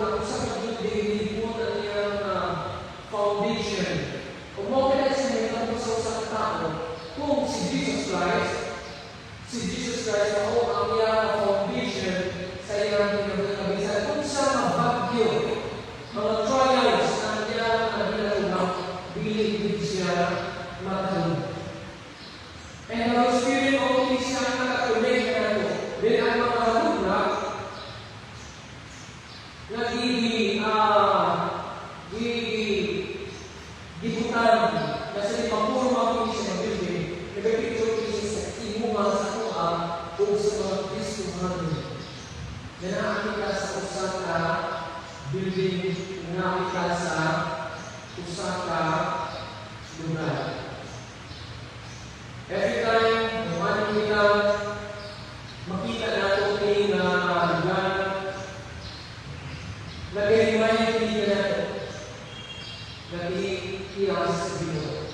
ang usa ka building mo ang iyang foundation. Kung mo kaya sa mga sa usa ka tao, kung si Jesus Christ ako ang iyang foundation sa iyang kabisan. Kung sa mabagyo, mga trials ang iyang ginagawa, bilig siya matulog. And the Holy Spirit only siya nakatuloy na ito. Then ang mga alumna, gibutan na sa ipapurma ko siya ng building, nagpipicture ko siya sa imunga sa kuha o sa mga Kristuhan. Na naakit ka sa usang ka building, naakit ka sa usang ka lugar. Every time, naman kita, makita natin kayo na lugar, nag-remind kita natin, nag-iiyak sa Pinoy.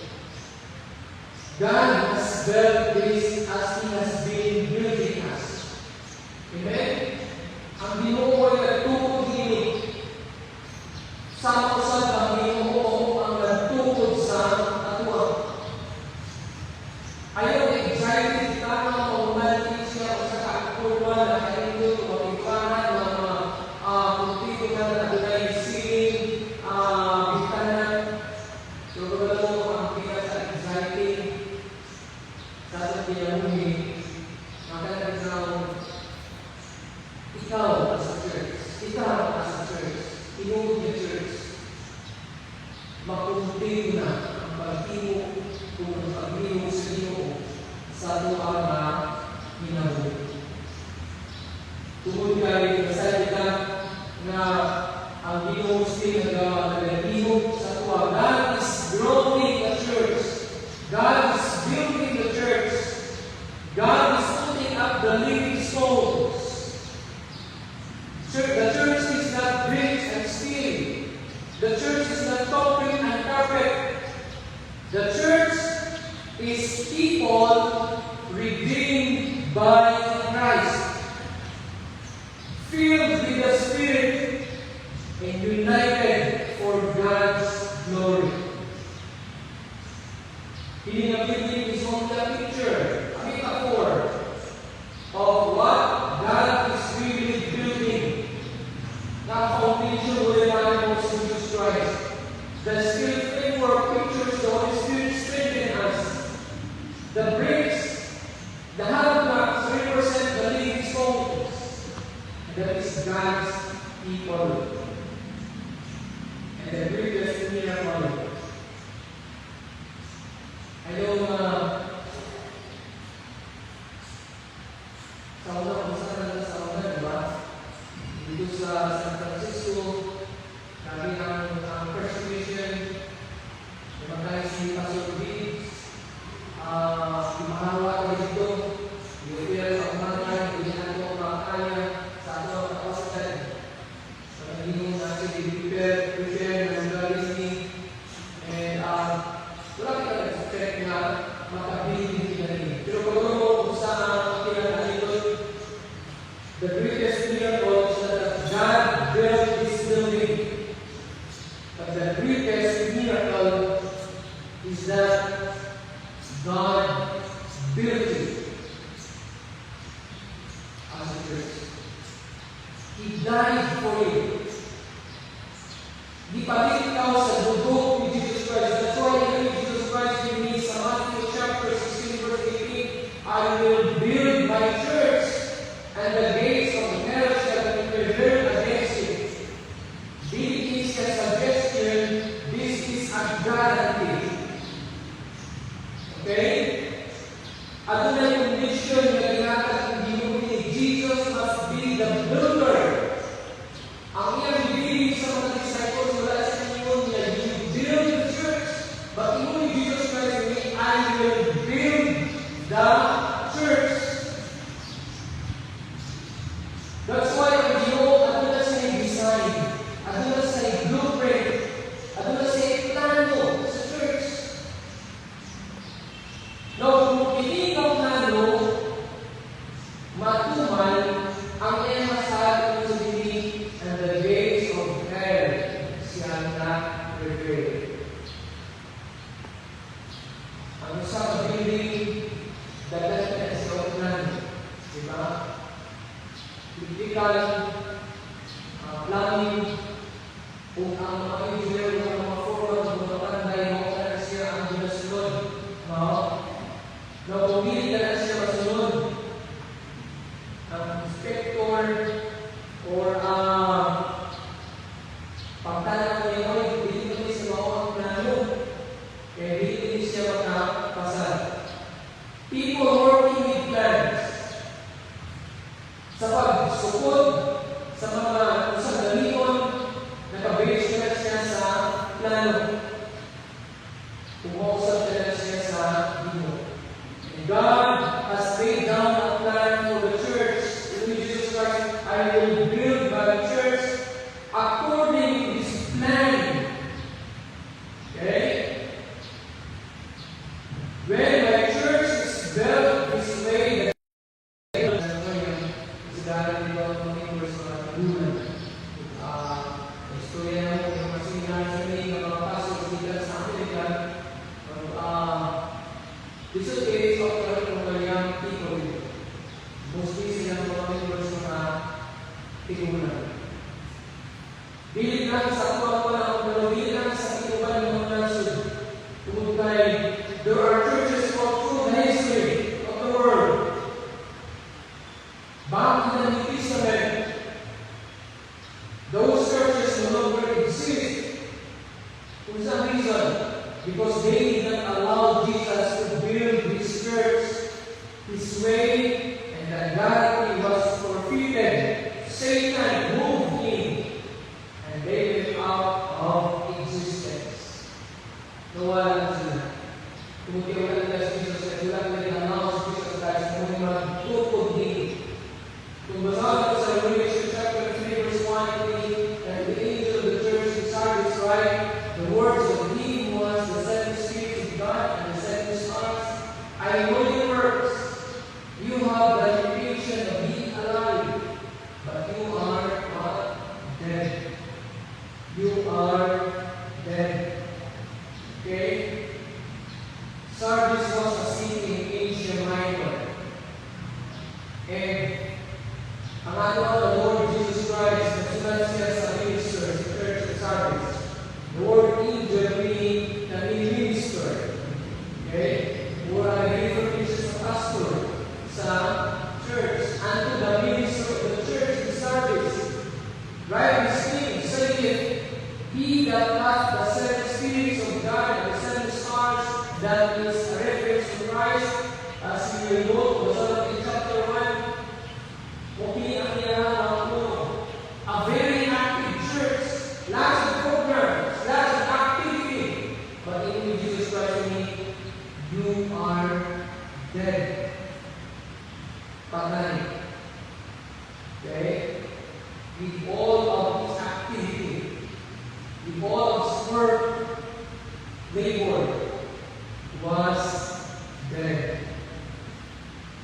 God has built this as He has been building us. Amen? Ang Ginoo ay nagtukod ini. Sa usad ang Ginoo ang nagtukod sa katuwang. Ayaw excited ka na maunatin siya o sa kakulwa na kayo mapiparan ng mga kultiko na natunay siling bitanan. So, wala mo ang kita sa exciting sa pinamuli. Maka ikaw as a church, inuod na church, makunting na ang pagtimo kung ang pagtimo sa iyo sa tuwang na hinahuli. Tungkol kayo, nasabi ka na ang Ginoo sila nag-ihog sa tuwang. God is growing the church. God is building the church. God is putting up the living stones. The church is not bricks and steel. The church is not concrete and carpet. The church is people redeemed by Christ, filled with the Spirit, and united for God's glory. Hindi na building is only a picture, a metaphor of what God is really building. Not foundation within our Lord Jesus Christ. The still framework pictures the Holy Spirit strengthening us. The bricks, the hollow blocks represent the living stones. That is God's people. And the greatest miracle. I know sa una, diba? Dito sa San Francisco, kami ang persecution, lumagay si Pastor Vince, mahawa ka dito, i-appear sa umangan, hindi natin makakaya sa ato ang kapasidad. So, naging natin i-prepare ng legalism, and wala ka nag-expect na makabilin sila rin. Pero kung ano sa kailangan ito, the greatest miracle is that God built this building. But the greatest miracle is that God built it as a church. He died for it. Gipalit ikaw sa dugo ni Jesus Christ. That's why Jesus Christ gave me sa Matthew chapter 16 verse 18, I will build my church, and the gates of hell shall not prevail against it. This is a suggestion. This is a guarantee. Okay? At na yung mission na ginatag ng Ginoo ni Jesus must be the builder. Ang iyang bibig sa mga disciples wala sa inyo na you build the church. But even Jesus Christ, I will build the church. That's why ang Ginoo ato na sa design, ato na sa blueprint, ato na sa plano sa church. Now, kung pinikaw na matuman ang iyang masabi sa dinig and the gates of prepared. Ang isang building, dapat na sa ulan. Diba? Critical planning, kung ang mga engineer ng mga forward, kung nakanday mo na siya ang ginasunod. Napumili na siya masunod. Ang inspector or pagkala ko yung hindi ko sa mga plano, kaya hindi siya makapasal. People working with plans. Sa pagsukod sa mga usang gamiton, nakabase na siya sa plano. Umausap na siya sa Dino. And God has laid down a plan for the church. In Jesus Christ, I will build my church according to His plan. Okay? When my church is built this way, this is the case of the young people. Mostly silang mga members mga tigunan. Dili lang sa mga panahon, dili lang sa inuban ng mga nasod. Tungkol kay, there are churches through the history of the world. Bago na New Testament, those churches no longer exist. For some reason, because they did not allow Jesus to build His church His way, and that God was forfeited. Satan moved in, and they went out of existence. Nawala na sila. Tumutiwan na si Jesus at wala na rin-announce Jesus Christ na may magtukod din. Kung basahin ko sa Revelation chapter 3 verse 1, and the angel of the church in Sardis write the words of He who has the seven spirits of God and the seven stars. I know your works. You have the reputation of being alive, but you are not dead. You are dead. Okay? Sardis was a city in Asia Minor. And ang ato the Lord Jesus Christ, nagsulat siya sa minister, sa church of Sardis. The word angel meaning na minister. Okay? Or a reference sa pastor sa church. Unto the minister of the church in Sardis. Write this thing, saying, He that hath the seven spirits of God and the seven stars, that is a reference to Christ, as we will go to in chapter 1. Okay, ang kailangan mo. A very active church. Lots of programs, lots of activity. But in Jesus Christ, you are dead. Patay. Okay? With all of this activity, with all of this work, labor was dead.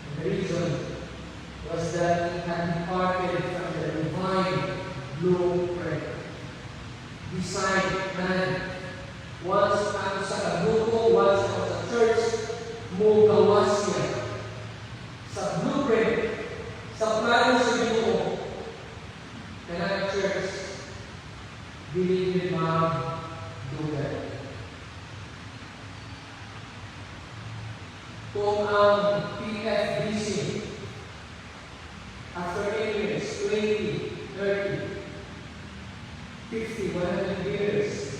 And the reason was that he had departed from the divine blueprint. Design man. Once ang sa kabuko, once ang sa church, mo gawas niya. Sa blueprint, sa plano sa Ginoo, kaya church, believe in do that. Kung ang PFBC, after 10 years, 20, 30, 50, 100 years,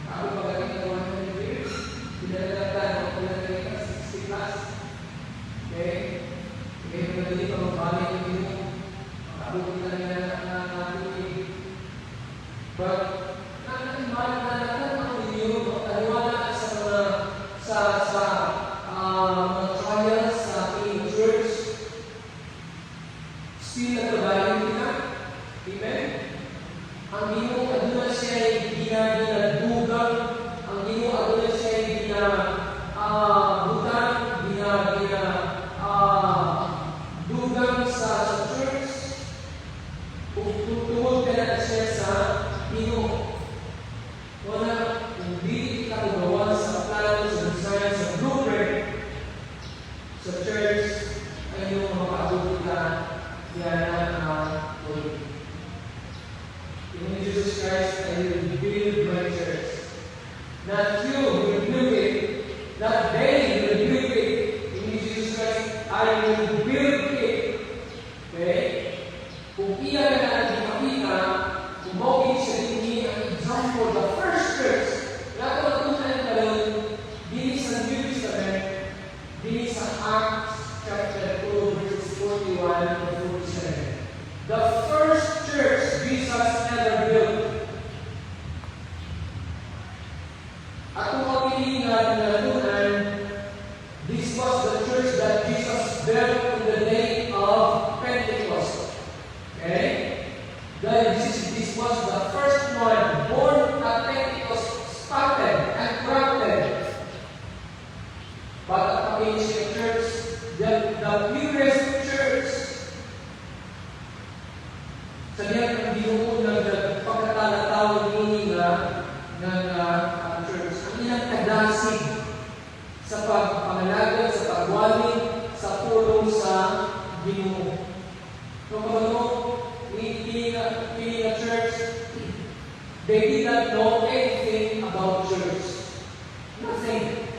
ako pagaling na 100 years, pinalalataan ako na rin 60 plus. Okay? Okay, madali pa magbalik yung ino. Makabukit na rin na natin. But, nakakalimanan ang ino, taliwala sa mga mga trials sa ating church. Still nagkabayan nila. Amen? Ang ino, aduna siya ay ginadugang. Ang ino, aduna siya ay dugang sa church. Kung tutungod ka na siya sa ino, wala I will build my church. Not you will build it, not they will build it. In Jesus Christ, I will build it. Okay? Kung iyan na natin makita, kung mawagin siya din ang example, the first church, lahat ng tunan ka lang, din sa New Testament, din sa Acts chapter 2, verses 41 to 47. The first church Jesus ever built. At kung makilingan na tunan, this was the church that Jesus built in the day of Pentecost. Okay? Then this was the first one born at Pentecost, started and crafted. But at the ancient church, the purest church, sa diyan ang binuunang pagkatalatawag ng church. Ang ilang kadasig sa pagpangalaga, sa pagwali, sa tulong sa Ginoo. So, ano, being a church, they did not know anything about church. Nothing.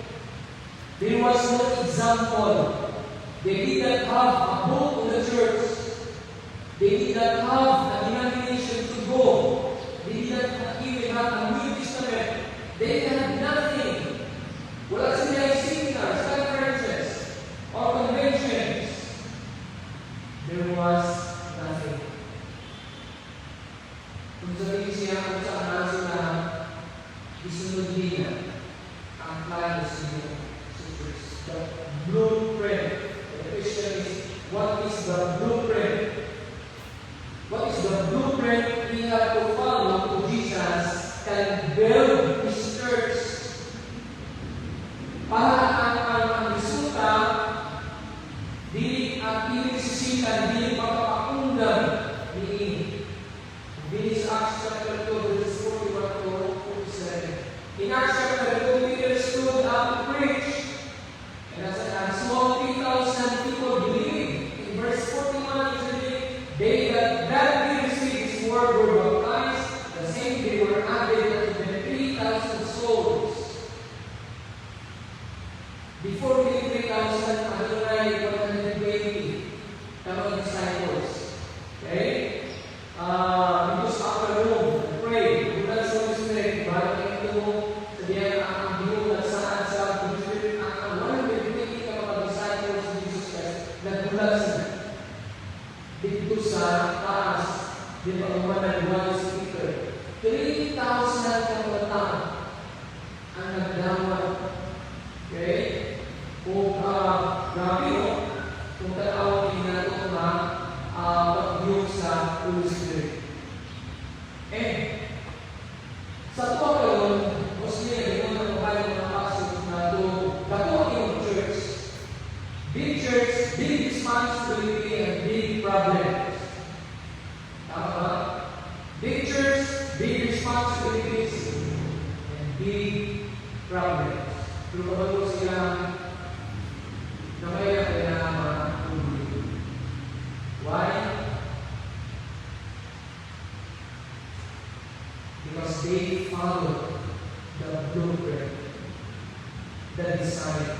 There was no example. They did not have a book in the church. They did not have a denomination to go. They did not even have a New Testament. They had nothing. Wala sila yung seminars, conferences, or conventions. There was nothing. Kung sabihin siya kung saan naso na isunod niya ang plano sa church. The blueprint. The question is, what is the blueprint? What is the blueprint we have to follow to Jesus can build His church? Para ang resulta, dili ang inisisitan, dili pagpapakundang ni Bilis Acts chapter 2, verses 41 to 47. In Acts chapter 2, Peter stood up to preach. And as a small 3,000 people believed. In verse 41, they that did receive His word were baptized. The same day were added unto them 3,000 souls. Before the 3,000, Adonai 120 tamang disciples. Okay? It was upper room, pray. Bulan sa Holy Spirit, balang ito sa diyan ang Ginoo at saan sa Holy Spirit ang 120 ka mga disciples ni Jesus Christ nagbulan sila. Dito sa taas, di ba umanan ng speaker. 3,000 kamatang ang nagdawat. Okay? Kung grabe o, kung tatawagin natin na pag-view sa Holy Spirit. Sa ito karon, mostly yung mga kabayan ng pasok na ito, dato yung church. Big church, big responsibility, and big problems. Tama ba? Big church, big responsibilities, and big problems. Pero kapag sila na kaya matulog. Why? Because they followed the blueprint, the design.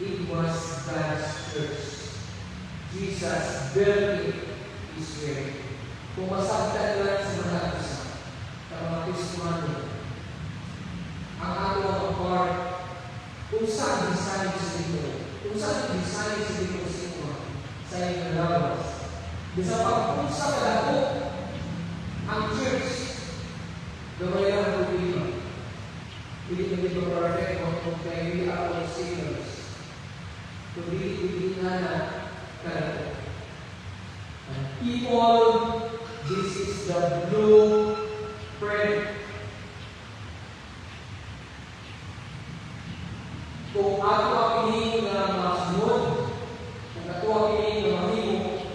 It was God's church. Jesus built it His way. Kung masagdan lang sa mga isa, sa mga testimony, ang ato ang part, kung saan design sa dito, kung saan design sa dito sa inyong labas. Di sa pagpunsa ka dako, ang church, gamay lang ang problema. Hindi na dito perfect kung kaya hindi ako sinners. Kundi na kaya. And people, this is the blueprint. Kung ako ang pinili na masunod, kung ako ang pinili na mahimo,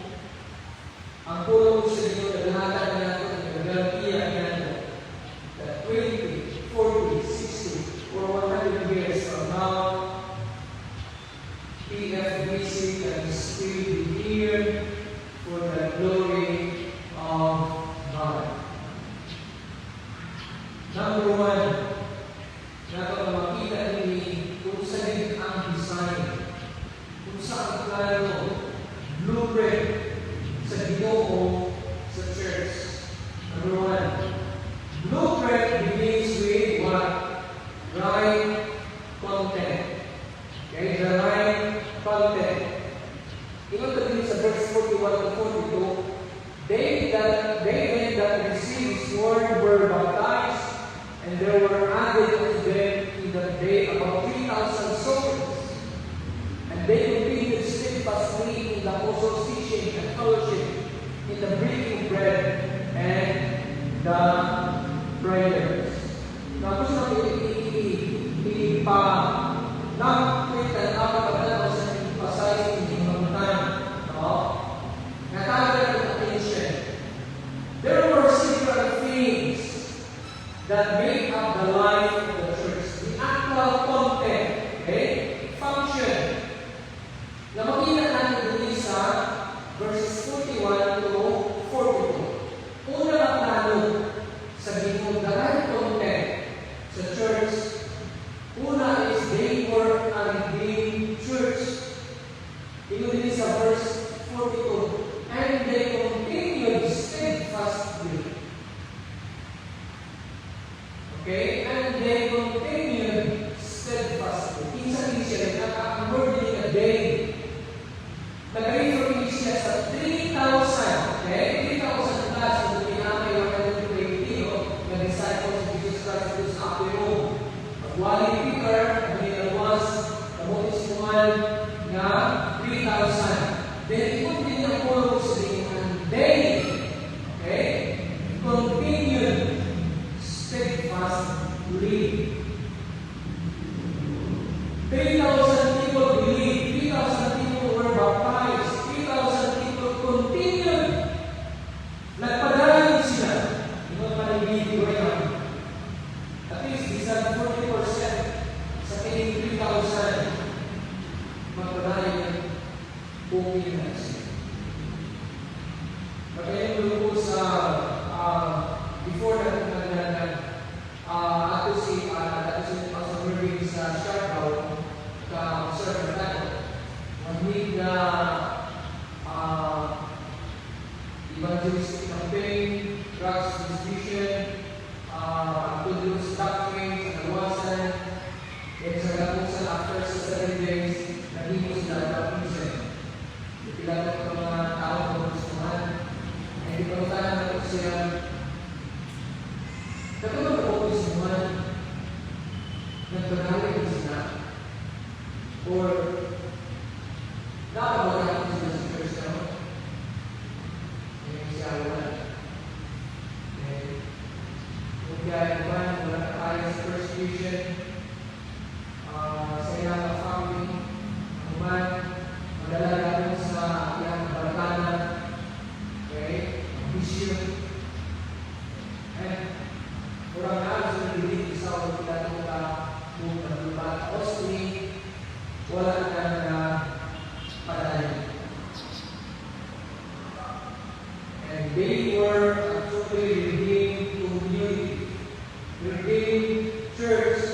ang tulong sa inyo na lahat na natin ang nagagapiya natin that 20, 40, 60, or 100 years from now, PFBC can still be here for the glory of God. Number one, dapat makita ni kung saan ang design, kung saan plano, blueprint sa Ginoo sa church. Number one, blueprint begins with what? Right content. Okay, the right content. Tingnan natin sa verse 41 to 42, they that received His word were baptized, and there were added unto them in that day about 3,000 souls. And they continued steadfastly in the apostles' teaching and fellowship, in the breaking of bread and the prayers. Now, gusto natin nakita ang kapatid sa emphasize in Himamutan. Natagad ang attention. There were several things that make up the life of the church. The actual content, okay? Function. Na makita natin dito sa verses 41 to 42. Una na plano sa Ginoo, the right content sa church. Una is they were a redeemed church. Ito din sa verse 42. And they continued steadfastly. Okay? And they continued steadfastly. Kinsa din siya, naka-word din a day. Nag-refer din siya sa 3,000. Okay? 3,000 plus na pinamay ng 120 na disciples of Jesus Christ who's up to Rome. Wali Peter, ang was kamutis kuman na 3,000. Then, ikot din ang puro sa and they, okay, continued steadfastly. 3,000 people believed, 3,000 people were baptized, 3,000 people continued. Nagpadalain sila. Ito naman ang video yan. At least, bisan 40% sa kanyang 3,000 magpadayan bukid na siya. Pagkain mo po sa before na ato si Pastor Mervyn sa Sharptown ka Sir Fernando. Mag-meet na evangelistic campaign, drugs distribution, pagtulong sa doctrine, sa kaluwasan, at sa kalapusan after sa 7 days, naging sila ang prison. Ipilat ang mga tao ng Kristuhan, ay ipagtanan na po siya. Katulad po po Kristuhan, nagpanalig sila, or nakawala po sila sa Kristo, ay siya wala. Kaya naman, wala na tayo sa persecution, sa iyang family, naman, madala natin sa iyang baratana, okay, vision, and kurang na sa nagdidig sa mga pinatula kung naglubat Austin, wala na padali. And they were a totally redeemed community. Redeemed church.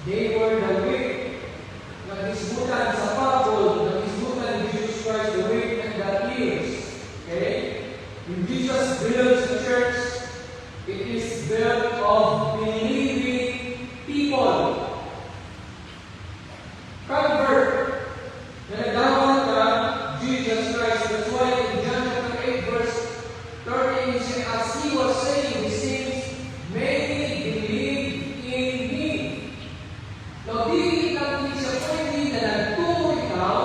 They were the way. Nag-isbutan sa Bible, nag-isbutan ni Jesus Christ, the way and the ears. Okay? When Jesus builds the church, it is built of believing people. Convert. Na nagdawat ka, Jesus Christ. That's why in John chapter 8, verse 13, he said, as he was saying these things, many believed in me. Now, di lang siya pwede na nagturo ikaw,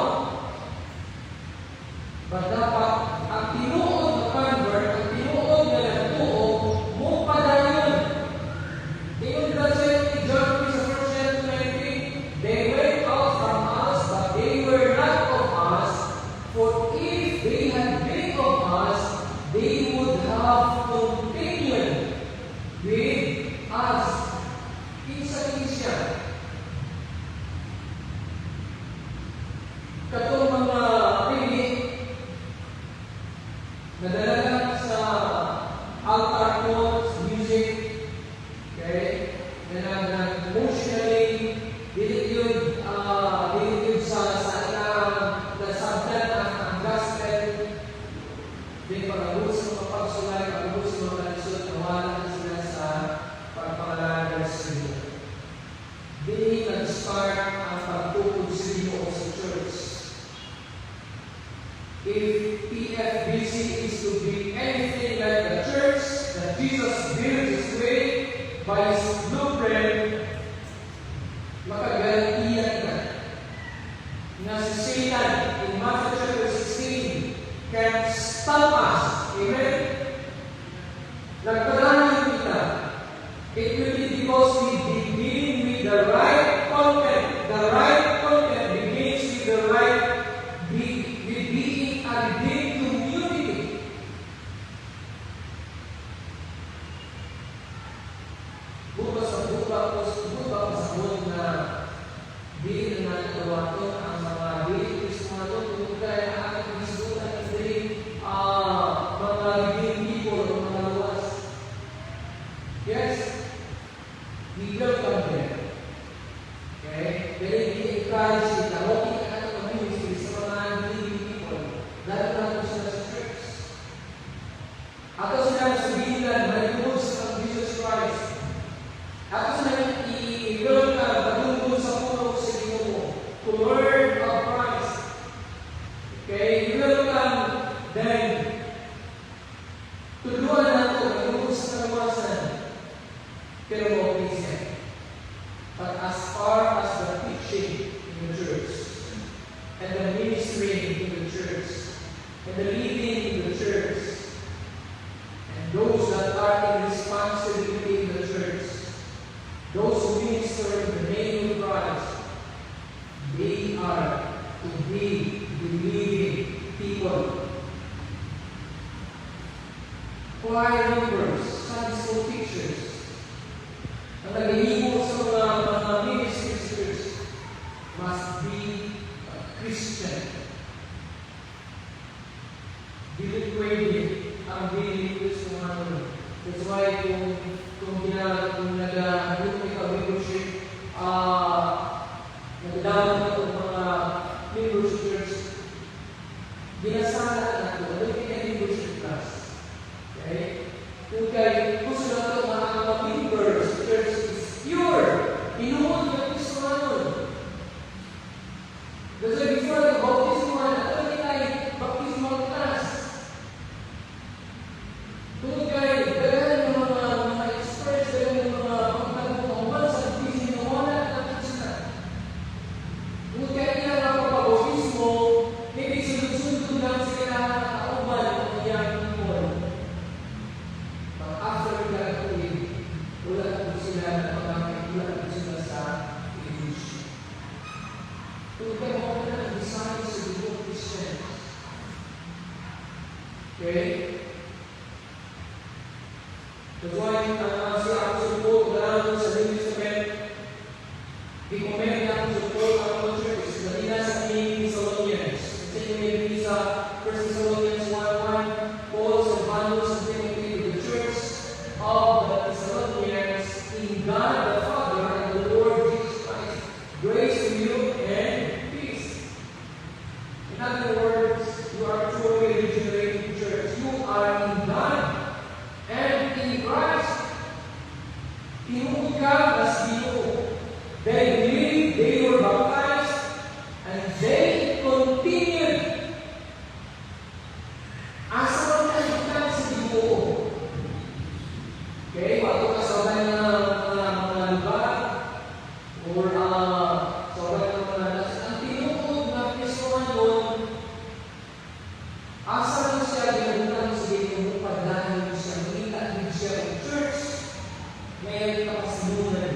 but dapat ang tinuod na convert, ang tinuod na nagturo, mo pala yun. Tingnan na siya ni John sa 1 John 2:19, they went out from us, but they were not of us, for if they had been of us, they would have continued with us. Kinsa siya. Katong mga pili, nadala sa altar calls, music, Jesus built His way by His blueprint, makagarantiya kita na si Satan in Matthew chapter 16 can stop us. Amen? Nagpadanan kita. It will be because we begin with the right content. The right content begins with the right with being a big community. Bukas sa buwan na di na nagawa ito ang mga Kristiyano tungkol kaya ang ating isunan hindi mga living people o mga luwas. Yes, we welcome them. Okay? Pero i-encourage sila. Okay ka na ito ministry sa mga living people. Lalo na ito sila sa church. Ako sila sabihin na malibos ang Jesus Christ. Ako sila i-welcome patungkol sa puno sa Ginoo to learn of Christ. Okay? I-welcome them. Tuluan na ito patungkol sa kalawasan. Pero mo Christian. But as far as the teaching in the church, and the ministry in the church, and the leading in the church, and those that are in responsibility in the church, those who minister in the name of Christ, they are to be believing people. Choir members, Sunday school teachers, ang nag-iibo sa mga ministers must be a Christian. Dili pwede ang believers ng mga ano. That's why kung nag-group ikaw membership, nagdawag ito ng mga members church, ginasala na ito. Ano yung membership class? Okay? Kung gusto na ito mga members church is pure. Inuod ng Kristo naman. Kasi before the baptismal, ito nila baptismal class. Kung daghan ng mga experts, daghan ng mga pagkakauman sa busy na wala natin sila. Kung kaya nila mapapabautismo, hindi sunod-sunod lang sila nakauban ng iyang people. But after that, wala po sila na pagkakailan po sila sa English. Kung kaya mo na ang-design sa Diyos Christians. Okay? That's why, si Apostle Paul, kailangan sa New Testament, i-comment na Apostle Paul ang mga churches, kanina sa Thessalonians. Kasi yung may sa 1 Thessalonians 1:1, Paul sa Panos and Timothy to the church of the Thessalonians in God the Father and the Lord Jesus Christ. Grace to you and peace. In other words, you are truly regenerated church. You are in God and in Christ. Tinuod ka as Ginoo. They believed, they were baptized, and they continued. Asa man tayo sa Ginoo. Okay, bago ka sa mga lugar, or sa mga ang tinuod na Kristohanon, asa lang siya ginagutang sa Ginoo, pagdahil siya, makita din siya ng church, ngayon kapasinunan.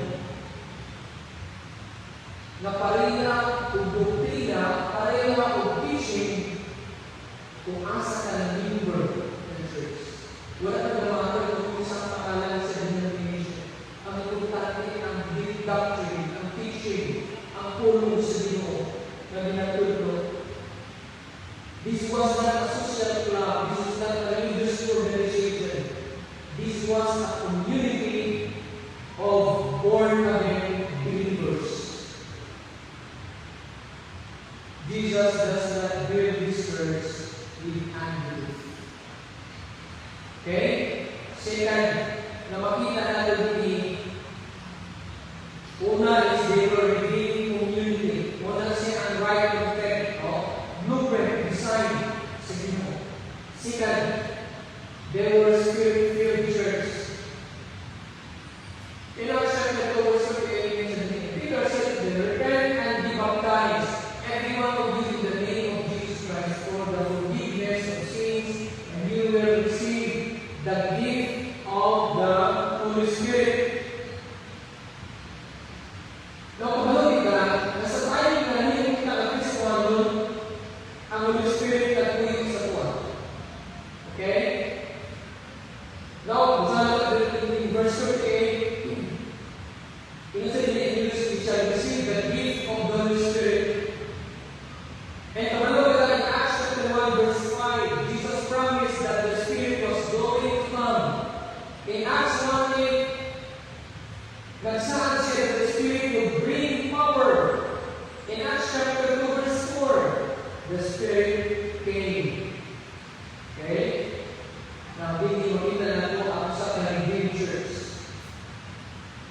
Na pareha o doktrina, pareha o teaching, kung asa ka ng member ng church. Wala na namagal kung isang pangalan sa denomination. Ang importante ang deep doctrine, ang teaching, ang pulong sa Ginoo na ginatulog. This was not a social club. This was not a religious organization. This was a community of born-again believers. Jesus does not build this church with unbelief. Okay? Second, na makita natin dito, una is they were redeeming community. Una siya ang right of faith, blueprint, design sa Ginoo. Second, they were spirit-filled church. Holy Spirit. Now, kapalugin ka, nasa tayo na hindi kita na Kristo ang Holy Spirit na kuya sa tuwa. Okay? Now, in verse 38, in the English, we shall receive the gift of the Holy Spirit. And kapalugin ka in Acts chapter 1, verse 5, Jesus promised that the Spirit was going to come. In Acts 1:8, nagsahan siya that the Spirit will bring power. In Acts chapter 2, verse 4, the Spirit came. Okay? Now, hindi makita na po ang sa Redeemed Church.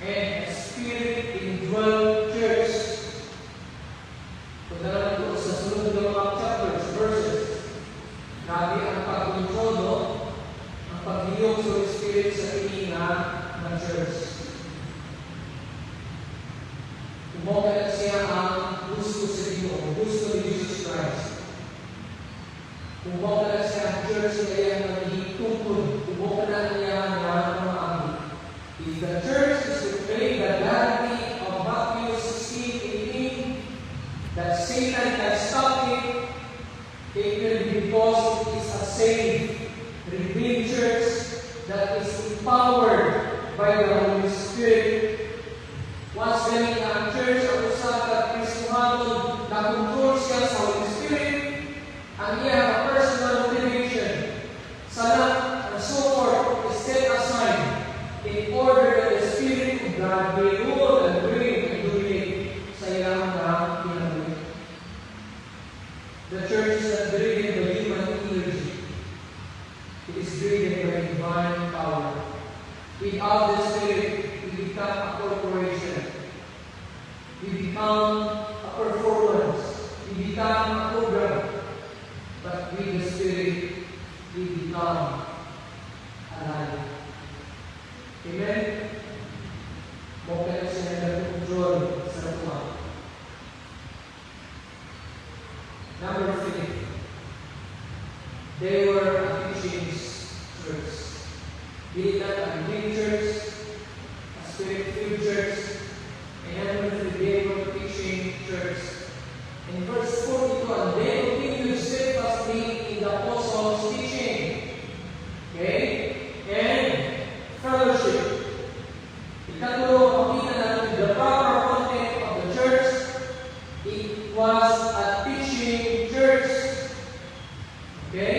And a Spirit-indwelt church. Kung naman po sa sunod ng mga chapters, verses, grabe ang pag-control, no? Ang pagliyog sa Spirit sa tininga ng church. Kumoka na siya ang gusto sa Diyos, gusto ni Jesus Christ. Kumoka na siya ang church na iyang nagihitungkod. Kumoka na niya ang mga amin. If the church is to play the gladly of Matthew 16:18, that Satan can stop it, it will be because it is a saved, redeemed church that is empowered by the Holy Spirit. Once galing ang church ang usap at Kristohanon na control siya sa Holy Spirit, ang iyang personal motivation, salat, and so forth is set aside in order that the Spirit of God may rule and reign and dominate sa iyang kinabuhi. The church is not driven by human energy. It is driven by divine power. Without the Spirit, we become a corporation. We become a performance. We become a program. But with the Spirit, we become alive. Amen? Mukha na siya nag-control sa tuwa. Number 3. They were a teaching church. Hindi na a redeemed church, a Spirit-filled church, and number 3, they were a teaching church. In verse 42, they continued steadfastly in the apostles' teaching. Okay? And fellowship. Ikatlo, makita natin the proper content of the church. It was a teaching church. Okay?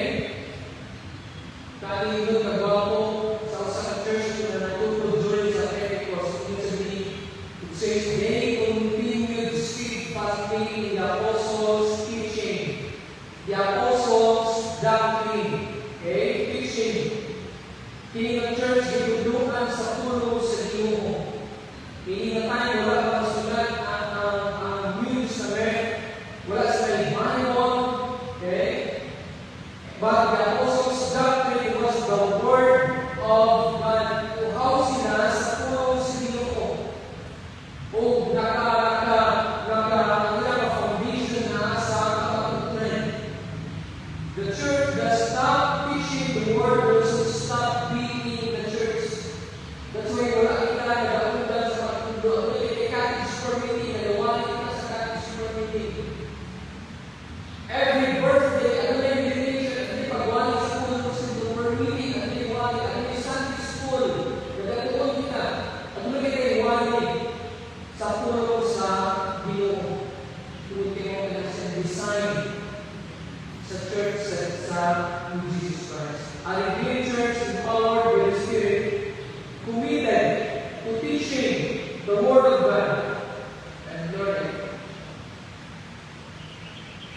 Kali doon nagwapo sa usang church na natutod during sa Pentecost. It says, they continued steadfastly in the apostles' teaching. The apostles' doctrine. Okay? Teaching. Kini ng church, ginudukan sa tulong sa Ginoo. Kini na tayo, wala pa masulat ang New Testament. Wala sa Bible. Okay? But the apostles' doctrine was the word of God. Uhaw sila sa tulong sa Ginoo. O naka foundation na sa kapatunan. The church does not teaching the word will stop being the church. That's why wala kita nag-aulan sa patulo. Ano yung cottage community, nagawa kita sa cottage community. Every birthday, ano na yung dedication, ano yung pagwali sa tulong sa door meeting, ano yung wali, ano yung Sunday school, nagatuon kita. Ano na yung wali sa tulong sa Ginoo. Tulungin mo na sa design sa church sa Jesus Christ. A redeemed church empowered by the Spirit, committed to teaching the Word of God and learning.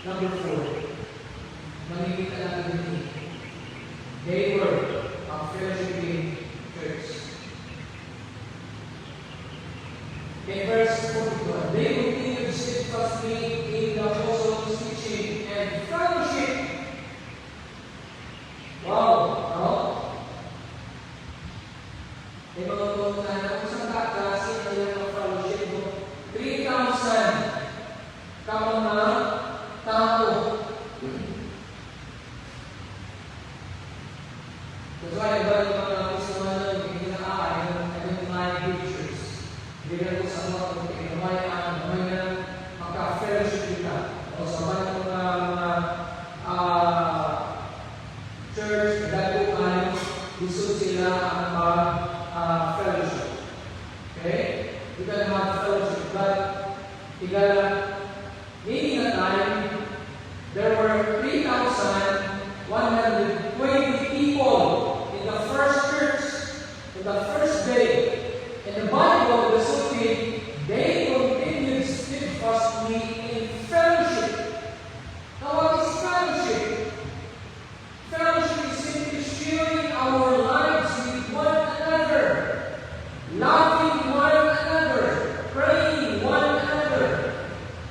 Number 4, makikita natin dito. They were a fellowshipping church. In verse 41, they continued steadfastly in the apostles' teaching and fellowship. Wow! No? May mga tumungan na kung saan kaklase na yung mga fellowship mo. 3,000 ka mga tao. That's why, iba yung mga Kristo na yung ginaaay Tigala, maybe that time, there were 3,120 people in the first church, in the first day. And the Bible, the Sufi, they continued steadfastly in fellowship. Now, what is fellowship? Fellowship is simply sharing our lives with one another, loving one another, praying one another,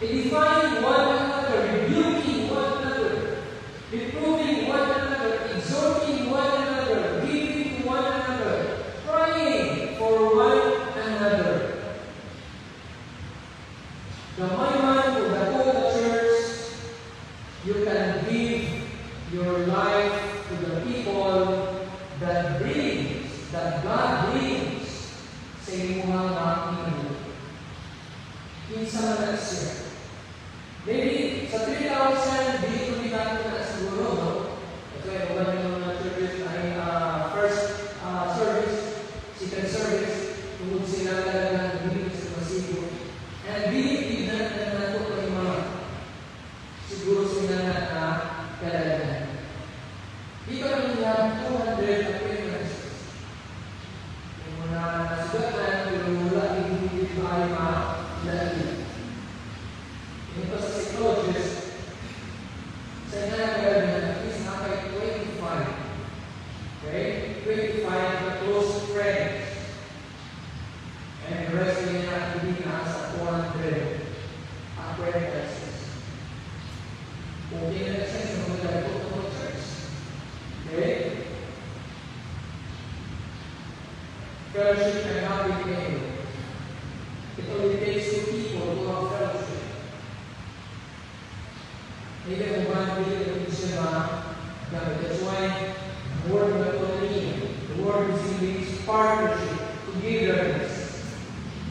edifying one another, rebuking one another, reproving one another, exhorting one another, giving to one another, praying for one another. The moment of the whole church, you can give your life to the people that brings, that God brings sa iyong mga inulit. Kinsa man na siya. Maybe sa 3,000, hindi ko natin na siguro, no? Kasi wala yung mga churches ay first service, second service, tungkol sila talaga ng sa masigo. And believe na nato ko yung mga siguro sila na kailangan. Dito kami niya 200 appearances. Yung mga nasugatan, pero wala hindi ba ay lagi. Ito sa psychologist, sa inanagalan na at least nakay 25. Okay? 25 na close friends. And the rest niya hindi nasa 400 appearances. Okay na kasi sa mga dalito ng church. Okay? Fellowship cannot be made. It only takes two people to have fellowship. Maybe the one really is that's why the word is in partnership, togetherness.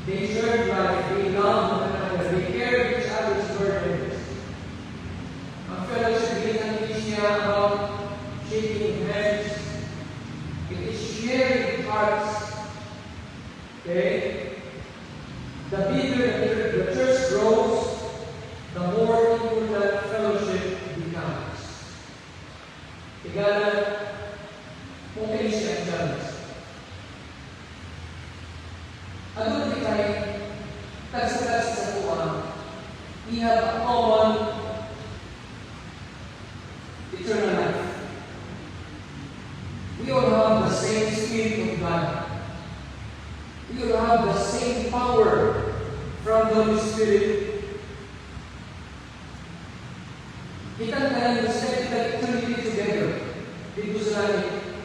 They share life, they love one another, they carry each other's burdens. Ang fellowship din ang niya about shaking hands. It is sharing hearts. Okay? The bigger the church grows, the more important fellowship becomes. Tigala, okay siya dyan. Ano di tayo, tagsagas sa tuwa, we have a common eternal life. We all have the same Spirit of God. We all have the same power from the Holy Spirit. Kita tayo step that eternity together. Dito sa langit.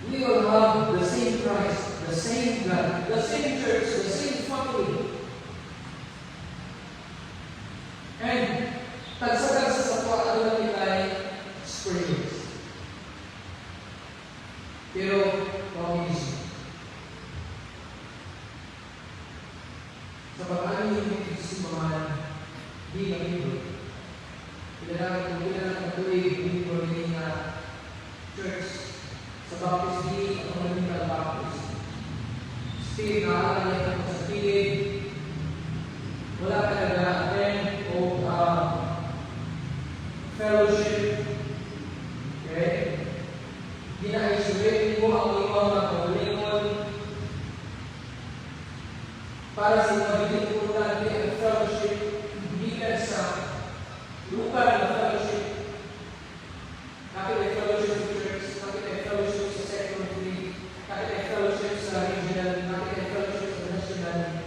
We all have the same Christ, the same God, the same church, the same family. And tagsa-tagsa sa ano lang tayo experience. Pero, pag-isip. Sa pag-ano yung isipaman, di na ito. Kailangan ng tuwig, hindi ko rin na church sa Baptist di ang Manical Baptist. Still, naaalala niya sa piling, wala talaga attend o fellowship. Okay? Gina-isolate mo ang iyong mga kawalingon para sa magiging importante ang fellowship gikan sa lugar ng fellowship. Bakit ay fellowship sa church? Bakit ay fellowship sa secondary? Bakit ay fellowship sa regional? Bakit ay fellowship sa national?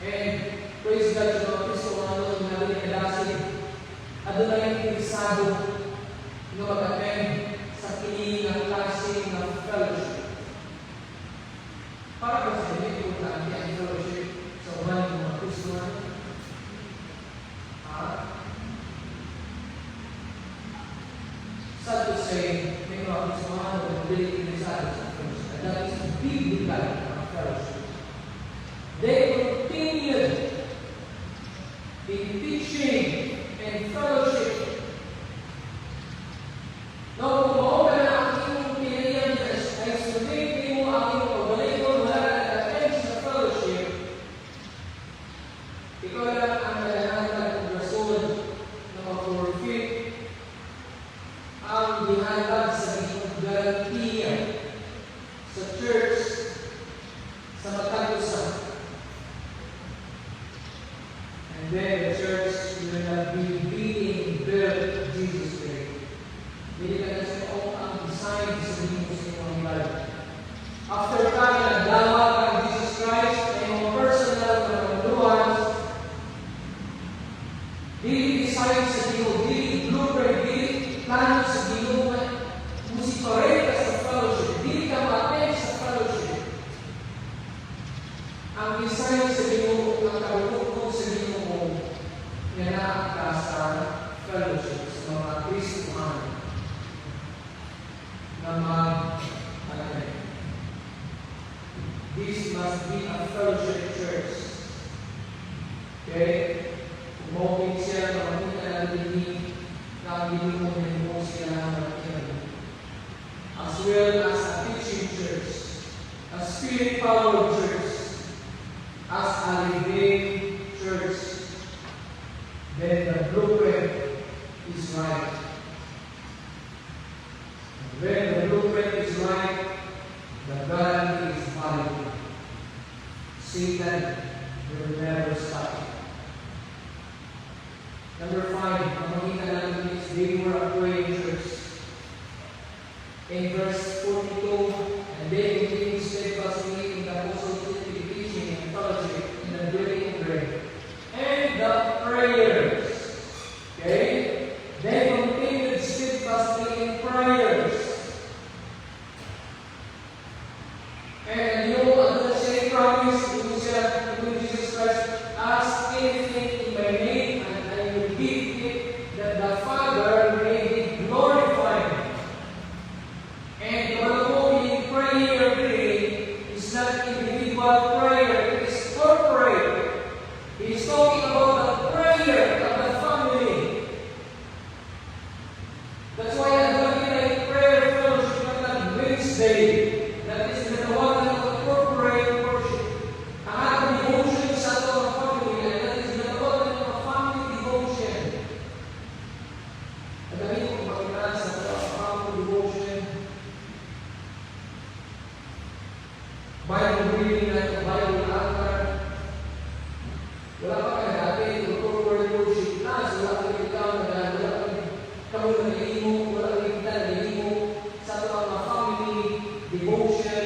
And praise God sa mga Kristo ano ang natin kadasin. Ano na yung interesado na mag-attend sa kini ng klase ng fellowship. Para ba sa hindi importante ang fellowship sa uman ng mga Kristo natin? Sad to say, may mga Kristohan na really interesado sa fellowship. And that is biblical fellowship. They continued in teaching and fellowship. No, kung maoga na ang iyong pinilihan ay isolate mo ang iyong pagbalay mo wala na attend sa fellowship because sa matag-usa. And then the church will not be being built Jesus' way. Hindi ka na siya ang design sa inyong life. After tayo nagdawa kang Jesus Christ, ay mga personal na naluhan, dili design sa Ginoo, dili blueprint, dili plano sa Ginoo, musiparate ka sa fellowship, dili ka ma-attend sa fellowship. Ang design sa Ginoo, ang kaulog sa Ginoo, yan ka sa fellowship, sa mga Kristuhan na mag-alay. This must be a fellowship church. Okay? Umokit siya na makita natin na ang ginimod mo siya na magkira. As well as a teaching church, a spirit-powered church, as a living church, then the blueprint is right. When the blueprint is right, the guarantee is valid. Satan will never stop. Number 5, ang makita natin is they were a praying church. In verse 42, and they continued steadfastly in the apostles' teaching and fellowship in the breaking of bread and the prayers. Okay? They continued steadfastly in prayers. And you know, ano siya promise, kung Jesus Christ, ask anything in my name, and I will give it, that the Father may be glorified. And the only prayer today is not individual prayer, it is corporate. He is talking about the prayer of the family. That's why I'm looking at prayer fellowship on Wednesday. That is the one of the corporate worship. Ang ating devotion sa ating family, and that is the one of the family devotion. At dahil kung pakitaan sa family devotion, Bible reading at Bible anchor, wala pa ka dati, yung corporate worship na, wala ka ikaw na wala ka nag-iimo, wala ka kita nag-iimo sa ating mga family devotion,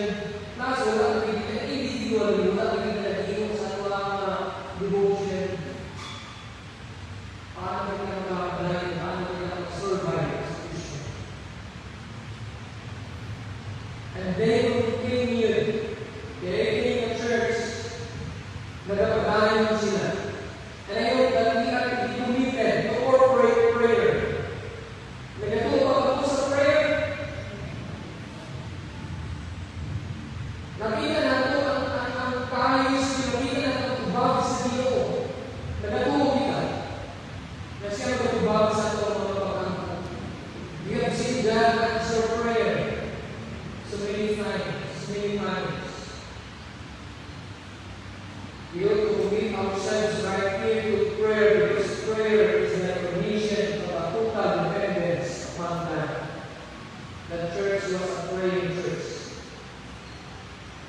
plus wala ka kita individual, wala ka kita nag-iimo sa ating mga devotion. Paano ka kita makakalain, paano ka kita survive sa Christian. And they will continue. Okay, in the church, nagpapagayon sila. And I hope that we are to be committed to corporate prayer. Nagatuwa ako sa prayer. Nakita nato ang kaayos, nakita nato ang tubag sa Ginoo. Nagatuwa kita. Na siya magtubag sa ato ang mga pagkanta. We have seen God answer prayer so many times. We ought to commit ourselves right here to prayer, because prayer is the recognition of a total dependence upon God. The church was a praying church.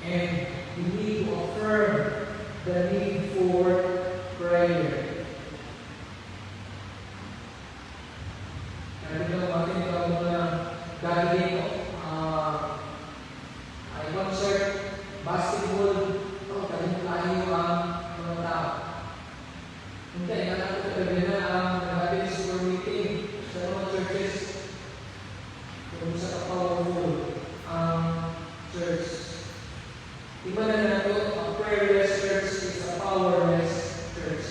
And we need to affirm the need for prayer. Kaya ito natin ito mga galing ay concert, basketball, kahit tayo ang mga tao. Hindi, nakakatabi na ang natin super meeting sa mga churches kung sa ka-powerful ang church. Iba na nato, ang prayerless church is a powerless church.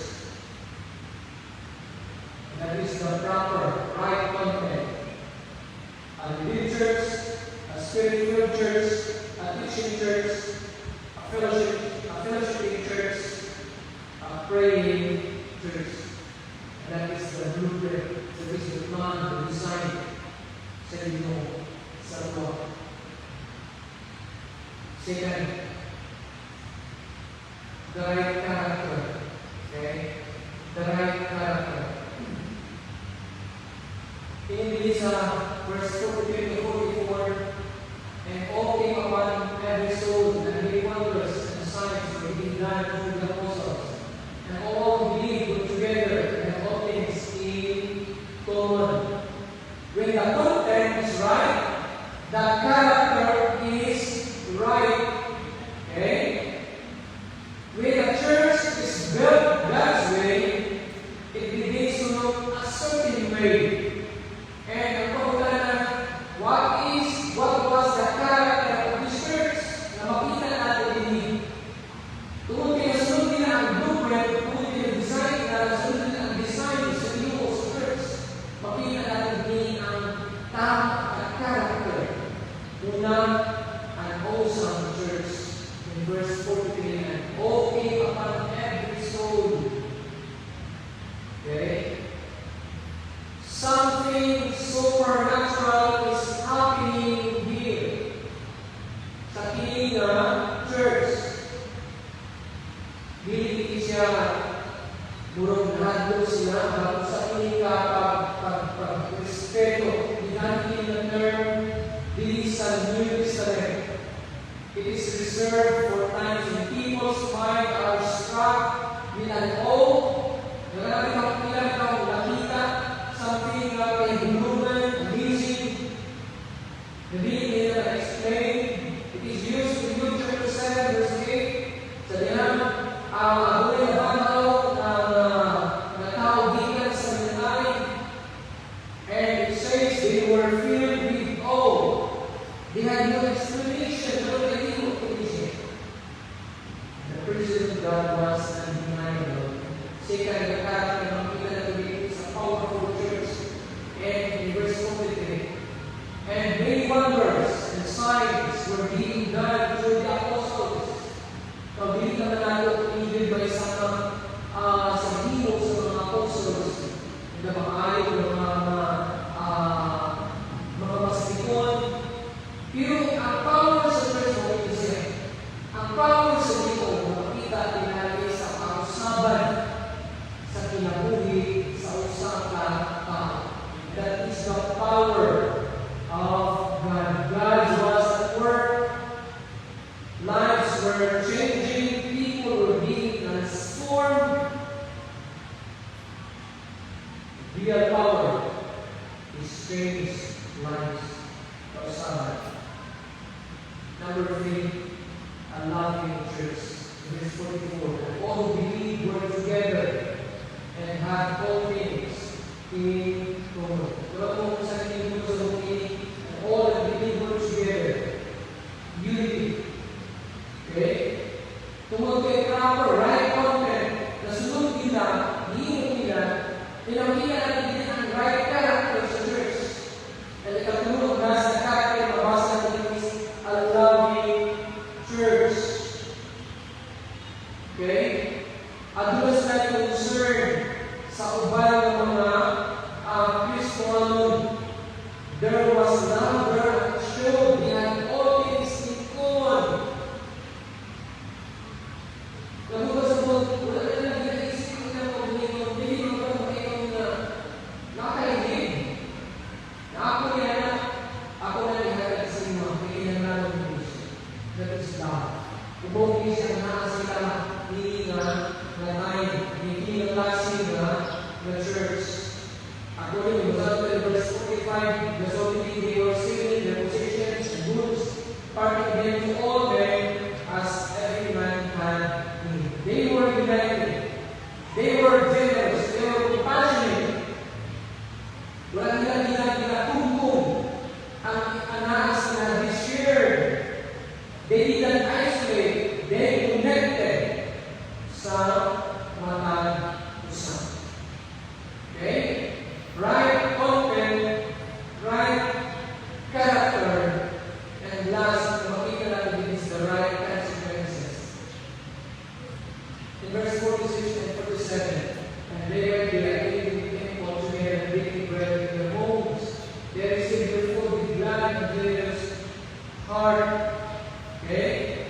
That is the proper, right content. A living church, a spirit-filled church, a teaching church, a fellowshiping church, a praying church. And that is the blueprint, that is the plan, the design sa Ginoo sa tuwa. Second, the right character. Okay? The right character. In sa verse 43 to 44, and all came upon every soul, and they wondrous, and being done through the apostles. And all believe were together and all things in common. When the content is right, the character is right. Okay? When the church is built God's way, it begins to look a certain way. And ang pagkakala, what was the character of this church na makita natin din. Tungkol kaya sunod nila ang blueprint, tungkol kaya design na sunod nila ang design sa iyo sa church, makita natin din ang tamang character. Una, an awesome church. In verse 43, and all came upon every soul. Okay? Something supernatural is happening here. Sa kiling na church. Hindi siya murong nado sila bago sa kiling pag-respeto. Dinantin na term dili sa New Testament. It is reserved for times when people's mind are struck with an awe. Marami makilang kang nakita something like a movement, amazing. Hindi nila explain. It is used in Luke chapter 7 verse 8. Sa diyan, ang abulay na banaw na tao gikan sa minay. And it says they were filled with awe. They had no explanation. The presence of God was undeniable. Second, the character ng kita na tubig is a powerful church. And in verse 43, and many wonders and signs were being done through the apostles. Pag-ibig naman natin even by sa himo sa mga apostles na maayo ng mga maslikon. Pero ang power sa church mo ito siya. Ang power sa dito, makita tinalagay sa kausaban, sa kinabuhi, sa usang tao. That is the power of God. God was at work. Lives were changing. People were being transformed. Real power is change lives. Kausaban. Number 3. A loving church. Verse 44. All who believe were together and had all things in common. Wala mo sa akin yung sa meaning, and all that believe were together. Unity. Okay? Tungkol kay proper, right content, nasunod nila, hihingi nila, pinamila natin din ang right character sa church. At ikatulog na sa character, mabasa natin is a loving church. Okay? Adulas na concern sa uban ng mga Kristohanon. There was love that showed behind all things in common. Nabukas sa buwan, wala na lang ginaisip ko na pag-ingon, hindi mo ba mag-ingon na nakainig. Na ako na nagkakit sa inyo, kailangan ng Diyos. That is love. Ubong siya na sila hindi na nanay, hindi na klase na church. According to verse 45, the solely they were selling their possessions and goods, parting them to all men as every man had need. They were united. They were generous. They were compassionate. Wala nila ginatungkong ang anas na they shared. They didn't isolate. They connected sa matag usan. Okay? Right content, right character, and last, makita natin is the right consequences. In verse 46 and 47, and they were eating the temple together and baking bread in their homes. They received their food with glad and generous heart. Okay?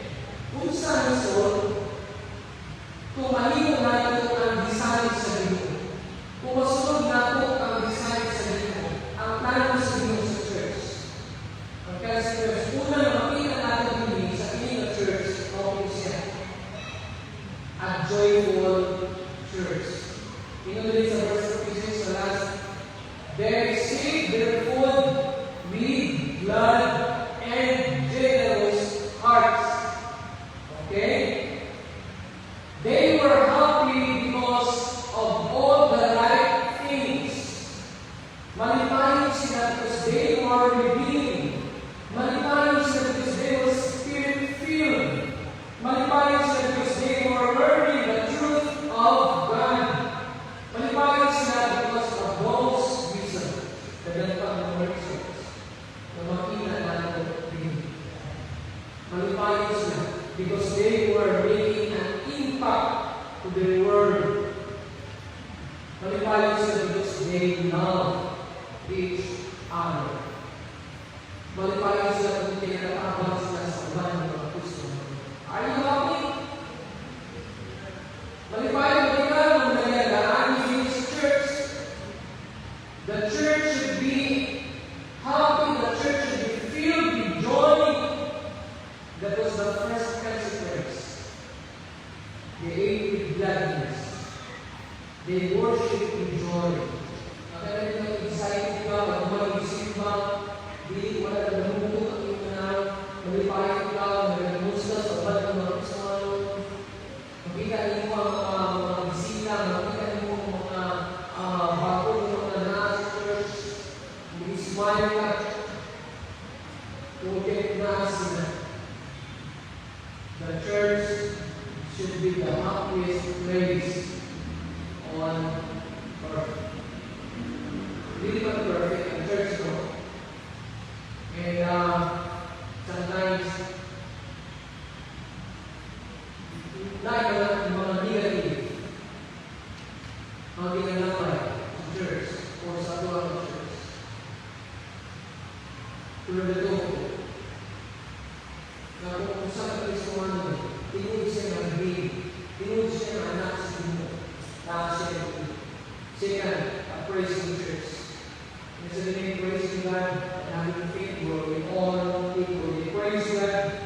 Kung saan so, kung mahimo natin ang design sa dito, kung masunod natin ang design sa dito, ang plano sa dito sa church. Ang consequence, unang makita natin din sa inyong church, okay siya. joyful church. Tingnan ulit sa verse 56 sa last. They receive their food with glad and generous hearts. Okay? They were happy because of all the right things. Malipahin sila because they were redeemed. Malipahin sila because they were spirit-filled. Malipahin sila because they were learning the truth of God. Malipahin sila because of those reasons. Kaya pa ang mga reasons na makita natin din. Malipahin sila because they were making an impact to the world. Malipahin sila because they love each other. Malipahin sila kung kinakaabang sila sa iba ng mga Kristo. Are you happy? Malipahin mo ka kung nalagaan in this church. The church should be happy. The church should be filled with joy. That was the first consequence. They ate with gladness. They worship with joy. Nakala nila excited ka, mag-isip ka, di wala na namuto ang iyong mga malipayan ka, nag-musta sa bad ng mga kasama. Makita niyo ang mga bisita, makita niyo ang mga bago ng mga nasa church, mag-ismile ka, okay na sila. The church should be the happiest place on earth. Hindi pa perfect ang church ko. And sometimes, nakikita ng mga negative, mga ginagawa sa church o sa tuwang church. Tulad ito, na kung saan ka gusto mo, tinod siya ng baby, tinod siya ng anak sa inyo, na siya ng second, a praising church. And so they may praise God and having faith with all people. They praise God.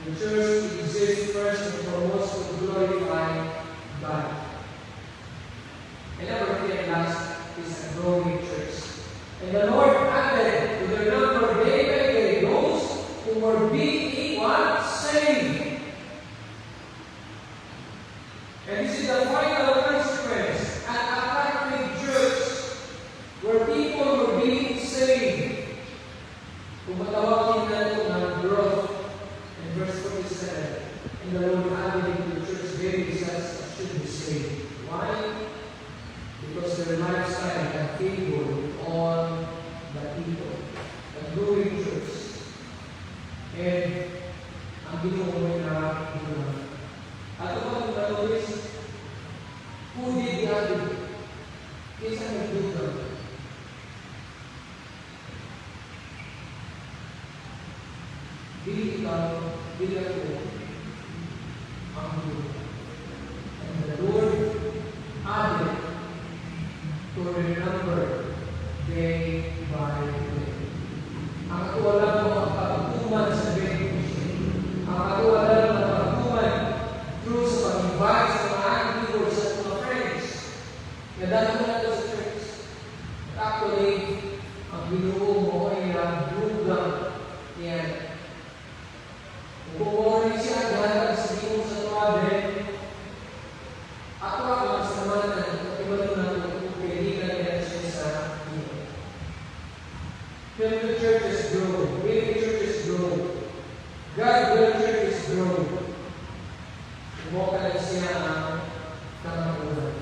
The church exists first and foremost to glorify God. And number 3 and last is a growing church. And the Lord added to their number day by day those who were being saved. And this is the final consequence. An attractive church where people were being saved. Kung matawagin natin ng growth in verse 47, and the Lord added to the church babies that should be saved. Why? Because their lifestyle had favor with all the people. A growing church. And ang Ginoo na ginawa. At kung notice, who did God do? Kaysa nagduga. Dili ikaw, dili ako, ang duga. And the Lord added to their number day by day. Ang katuwala mo ang pagkuman sa benefit. Ang katuwala mo ang pagkuman through sa pag-invite sa mga activities at mga friends. Nadala mo na ito sa church. Actually, ang Ginoo mo ay nagdugang yan. Kung bumorin siya, dahatag sa Ginoo sa tuwabe, ako mas naman ang ibalo na kung kailangan nila siya sa Ginoo. When the churches grow, when the churches grow, God will churches grow. Bumoka na siya ang kamangunan.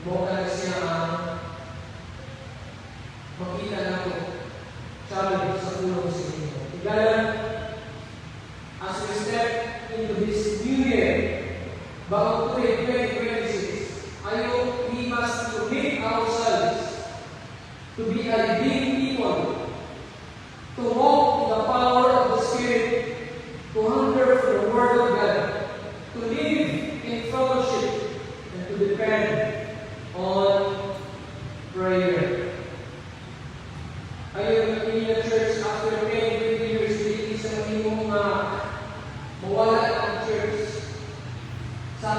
Bumoka na siya ang makita na ito challenge sa ulong sa inyo. Igalan, as we step into this new year, bago po 2026, we must commit ourselves to be a living people, to walk in the power of the Spirit, to hunger for the Word of God, to live in fellowship, and to depend on prayer. Ayun, in the church, after 10, 20 years, hindi sa mga mawala ang church. Sa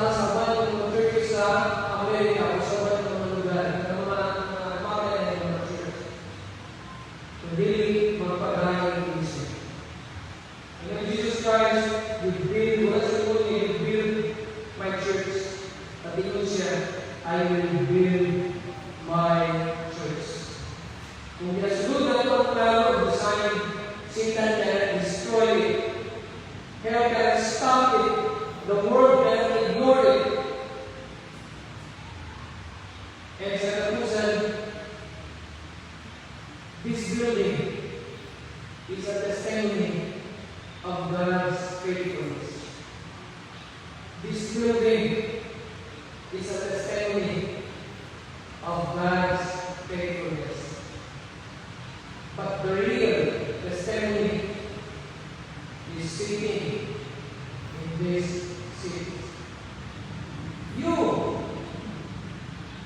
Christ would build, wala sa Lord, He would build my church. Patingon siya, I will build my church. Kung nasunod na ito ang plano of design, Satan cannot destroy it. Hell cannot stop it. The world cannot ignore it. And sa katusan, this building is a testimony of God's faithfulness. This building is a testimony of God's faithfulness. But the real testimony is sitting in this city. You,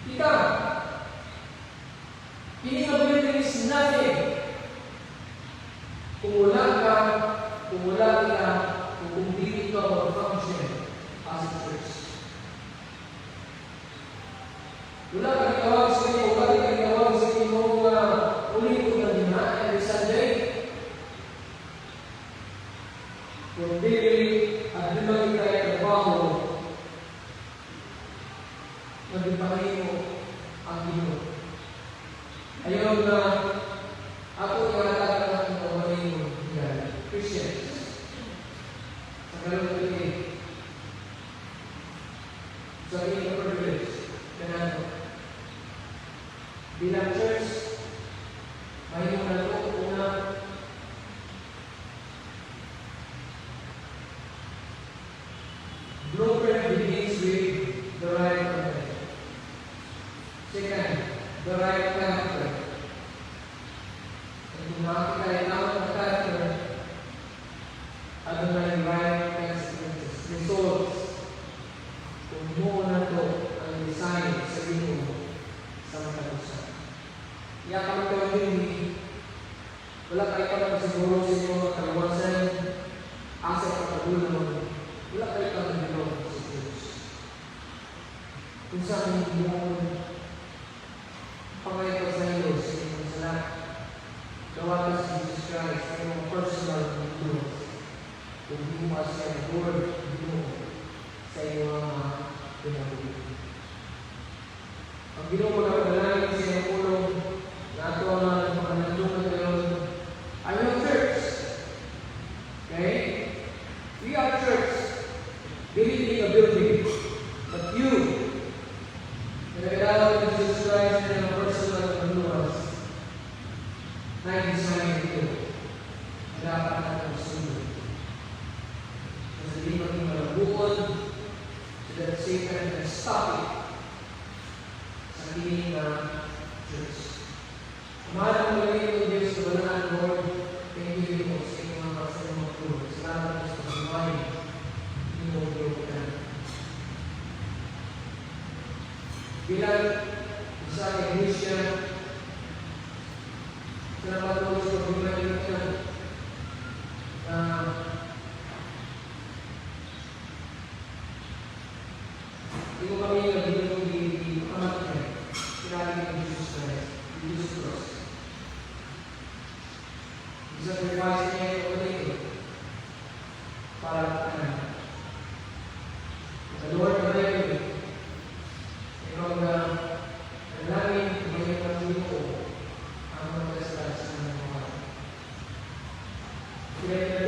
kita, ini building is nothing. Kung wala ka, kung hindi ito function as a church. Wala ka gawag sa inyo, wala ka gawag sa inyo ulit ko na din every Sunday. Kung daily at lumang tayo trabaho, magpapakain mo ang Ginoo. Ayaw na ako iwalala ng kawain mo yan. Christians. Sa kalong tuloy. Sa inyong privilege. Ganito. Bilang church, may mga ito una blueprint begins with the right content. Second, the right character. And kung nakakita naman ang character, ano na yung right consequences, results. Kung mo na ito ang design sa inyo sa mga kalusa. Kaya kami ko hindi, wala kayo pa naman siguro sa inyo mga kalawasan, asay pagkagulang, wala kayo pa naman sa Diyos. Kung saan hindi mo pangay pa sa iyo sa inyong salat, gawa ka sa Jesus Christ, sa inyong personal influence. Kung hindi mo as yung Lord, hindi mo sa inyong mga pinag-uwi. Ang Ginoo mo na panalangin sa inyong ulong na ito ang nagpakanandungan ngayon ay yung church. Okay? We are church. Building a building. But you, nagkakalaw ng Jesus Christ na yung personal influence na i-design ito. Dapat natin sunod. Kasi hindi maging malabukod so that Satan can stop it sa piling na church. Mahal ang magaling ng Diyos sa balaan, Lord. Thank you po sa inyong mga kasalamang tulong. Salamat po sa pagkawain. Hindi mo ko na. Bilang isang iglesia, salamat po sa pagkawain ka na hindi mo kami nagiging di amat ka. Sinabi ng Jesus Christ. Jesus Christ. Sacrifice niya ito ulit para kanan. Sa Lord na rin, ikaw na nalangin ngayon ng Ginoo ang magkasal sa mga. Kaya